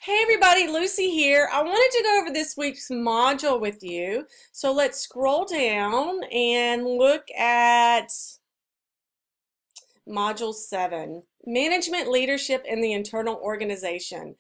Hey everybody, Lucy here. I wanted to go over this week's module with you. So let's scroll down and look at Module 7, Management, Leadership, and the Internal Organization.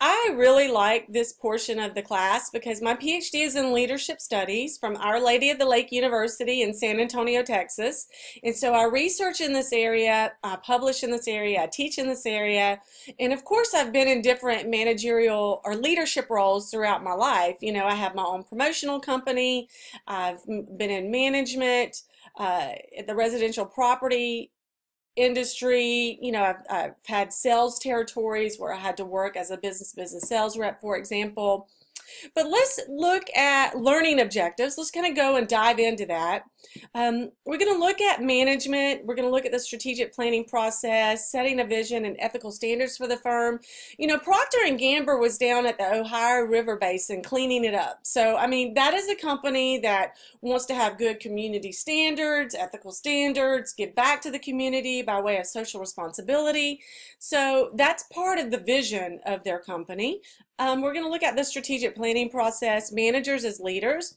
I really like this portion of the class because my PhD is in Leadership Studies from Our Lady of the Lake University in San Antonio, Texas. And so I research in this area, I publish in this area, I teach in this area, and of course I've been in different managerial or leadership roles throughout my life. You know, I have my own promotional company, I've been in management, at the residential property industry. You know, I've had sales territories where I had to work as a business sales rep, for example. But let's look at learning objectives. Let's kind of go and dive into that. We're going to look at management. We're going to look at the strategic planning process, setting a vision and ethical standards for the firm. You know, Procter & Gamble was down at the Ohio River Basin cleaning it up. So, I mean, that is a company that wants to have good community standards, ethical standards, give back to the community by way of social responsibility. So that's part of the vision of their company. We're going to look at the strategic planning process, managers as leaders.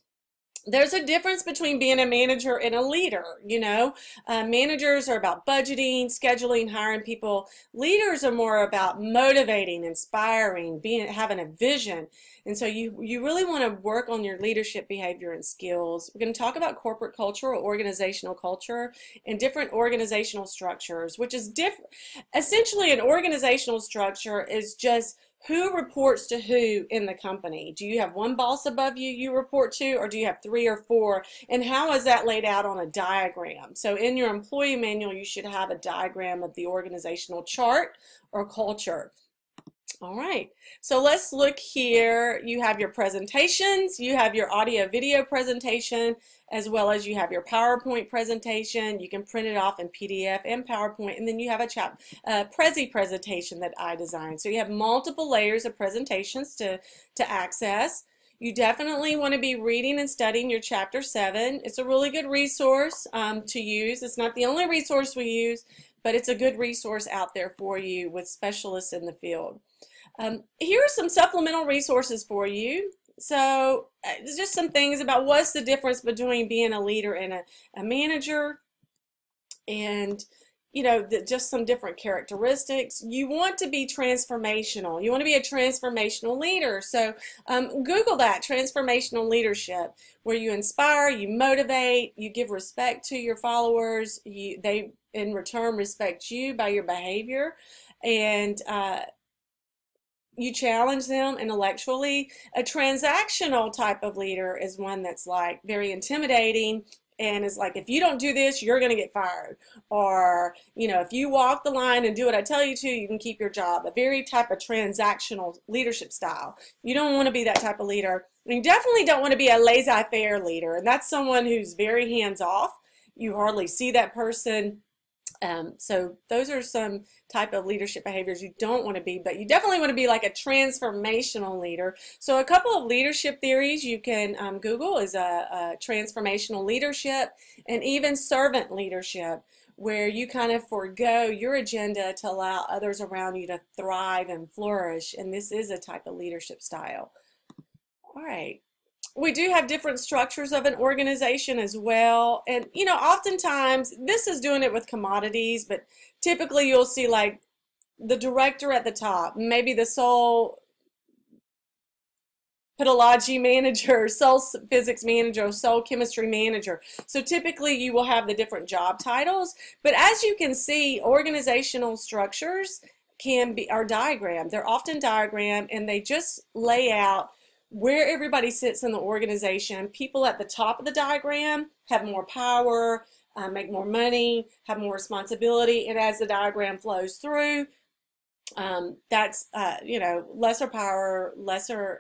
There's a difference between being a manager and a leader. You know, managers are about budgeting, scheduling, hiring people. Leaders are more about motivating, inspiring, having a vision. And so you really want to work on your leadership behavior and skills. We're going to talk about corporate culture or organizational culture and different organizational structures, which is different. Essentially, an organizational structure is just who reports to who in the company. Do you have one boss above you report to, or do you have 3 or 4? And how is that laid out on a diagram? So in your employee manual, you should have a diagram of the organizational chart or culture. All right, so let's look here. You have your presentations, you have your audio video presentation, as well as you have your PowerPoint presentation. You can print it off in PDF and PowerPoint, and then you have a Prezi presentation that I designed. So you have multiple layers of presentations to access. You definitely want to be reading and studying your Chapter 7. It's a really good resource to use. It's not the only resource we use, but it's a good resource out there for you with specialists in the field. Here are some supplemental resources for you. So just some things about what's the difference between being a leader and a manager, and you know, just some different characteristics. You want to be transformational. You want to be a transformational leader. So Google that, transformational leadership, where you inspire, you motivate, you give respect to your followers. They in return respect you by your behavior, and you challenge them intellectually. A transactional type of leader is one that's like very intimidating and is like, if you don't do this, you're going to get fired. Or, you know, if you walk the line and do what I tell you to, you can keep your job. A very type of transactional leadership style. You don't want to be that type of leader. And you definitely don't want to be a laissez-faire leader. And that's someone who's very hands-off. You hardly see that person. So those are some type of leadership behaviors you don't want to be, but you definitely want to be like a transformational leader. So a couple of leadership theories you can Google is a transformational leadership, and even servant leadership, where you kind of forego your agenda to allow others around you to thrive and flourish. And this is a type of leadership style. All right. We do have different structures of an organization as well. And, you know, oftentimes, this is doing it with commodities, but typically you'll see like the director at the top, maybe the sole pedology manager, sole physics manager, sole chemistry manager. So typically you will have the different job titles. But as you can see, organizational structures are diagrammed. They're often diagrammed, and they just lay out where everybody sits in the organization. People at the top of the diagram have more power, make more money, have more responsibility, and as the diagram flows through, that's you know, lesser power, lesser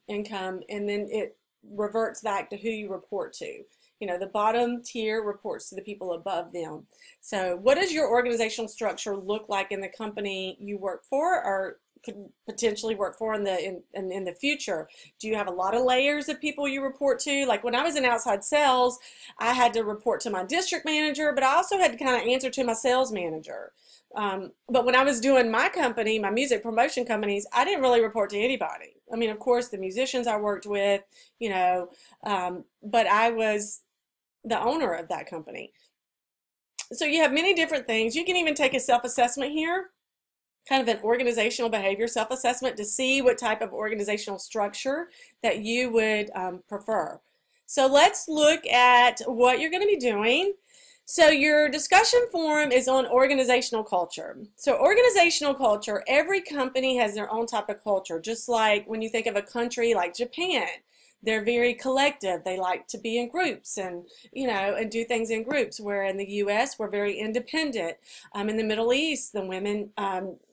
income, and then it reverts back to who you report to. You know, the bottom tier reports to the people above them. So what does your organizational structure look like in the company you work for, or could potentially work for in the future? Do you have a lot of layers of people you report to? Like when I was in outside sales, I had to report to my district manager, but I also had to kind of answer to my sales manager. But when I was doing my company, my music promotion companies, I didn't really report to anybody. I mean, of course, the musicians I worked with, you know, but I was the owner of that company. So you have many different things. You can even take a self-assessment here, kind of an organizational behavior self-assessment to see what type of organizational structure that you would prefer. So let's look at what you're going to be doing. So your discussion forum is on organizational culture. So organizational culture, every company has their own type of culture, just like when you think of a country like Japan. They're very collective. They like to be in groups and, you know, and do things in groups, where in the U.S. we're very independent. In the Middle East, the women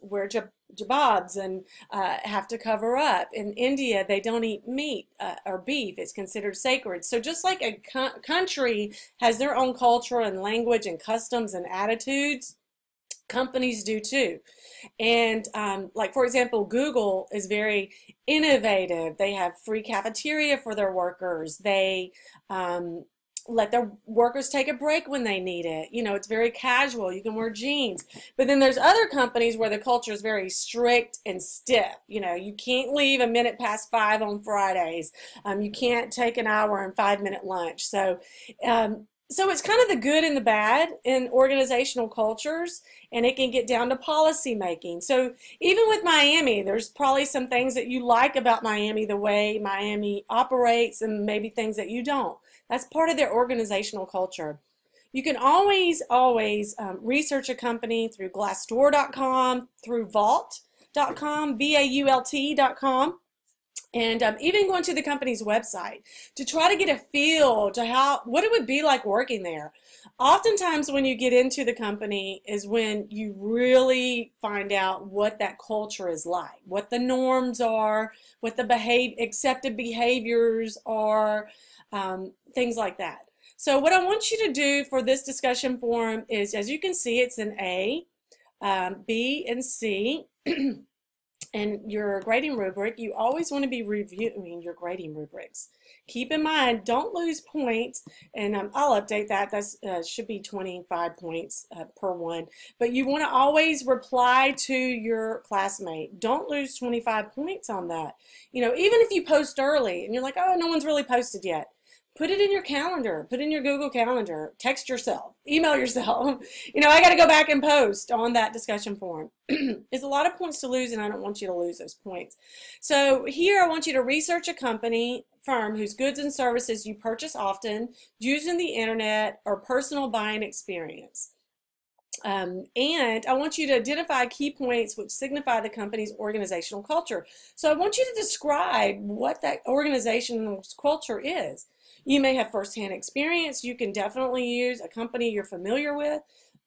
wear jababs and have to cover up. In India, they don't eat meat or beef. It's considered sacred. So just like a country has their own culture and language and customs and attitudes, companies do too. And like, for example, Google is very innovative. They have free cafeteria for their workers. They let their workers take a break when they need it. You know, it's very casual. You can wear jeans. But then there's other companies where the culture is very strict and stiff. You know, you can't leave a minute past 5 on Fridays. You can't take an hour and 5-minute lunch. So so it's kind of the good and the bad in organizational cultures, and it can get down to policy making. So even with Miami, there's probably some things that you like about Miami, the way Miami operates, and maybe things that you don't. That's part of their organizational culture. You can always research a company through Glassdoor.com, through Vault.com, VAULT.com. And even going to the company's website to try to get a feel to what it would be like working there. Oftentimes when you get into the company is when you really find out what that culture is like, what the norms are, what the accepted behaviors are, things like that. So what I want you to do for this discussion forum is, as you can see, it's an A, B, and C. And your grading rubric, you always want to be reviewing your grading rubrics. Keep in mind, don't lose points, and I'll update that. That should be 25 points per one. But you want to always reply to your classmate. Don't lose 25 points on that. You know, even if you post early and you're like, oh, no one's really posted yet. Put it in your calendar, put it in your Google Calendar, text yourself, email yourself. You know, I got to go back and post on that discussion forum. It's a lot of points to lose, and I don't want you to lose those points. So here I want you to research a company, firm whose goods and services you purchase often, using the internet or personal buying experience. And I want you to identify key points which signify the company's organizational culture. So I want you to describe what that organizational culture is. You may have firsthand experience. You can definitely use a company you're familiar with.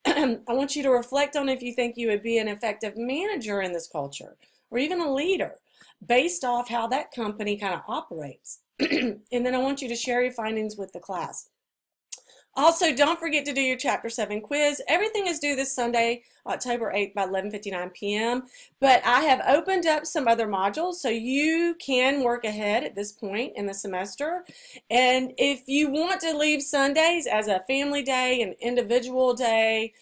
I want you to reflect on if you think you would be an effective manager in this culture, or even a leader, based off how that company kind of operates. And then I want you to share your findings with the class. Also, don't forget to do your Chapter 7 quiz. Everything is due this Sunday, October 8th by 11:59 p.m. But I have opened up some other modules so you can work ahead at this point in the semester. And if you want to leave Sundays as a family day, an individual day,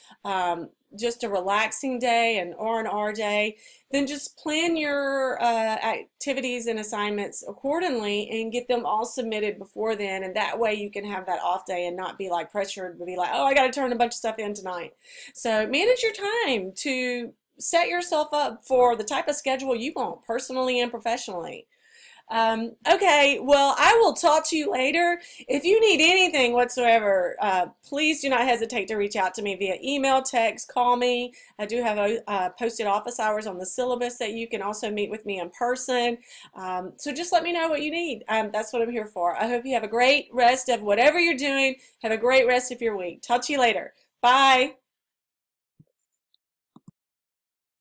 just a relaxing day, an R&R day, then just plan your activities and assignments accordingly and get them all submitted before then, and that way you can have that off day and not be like pressured to be like, oh, I got to turn a bunch of stuff in tonight. So manage your time to set yourself up for the type of schedule you want, personally and professionally. Okay, well, I will talk to you later. If you need anything whatsoever, please do not hesitate to reach out to me via email, text, call me. I do have posted office hours on the syllabus that you can also meet with me in person. So just let me know what you need. That's what I'm here for. I hope you have a great rest of whatever you're doing. Have a great rest of your week. Talk to you later. Bye.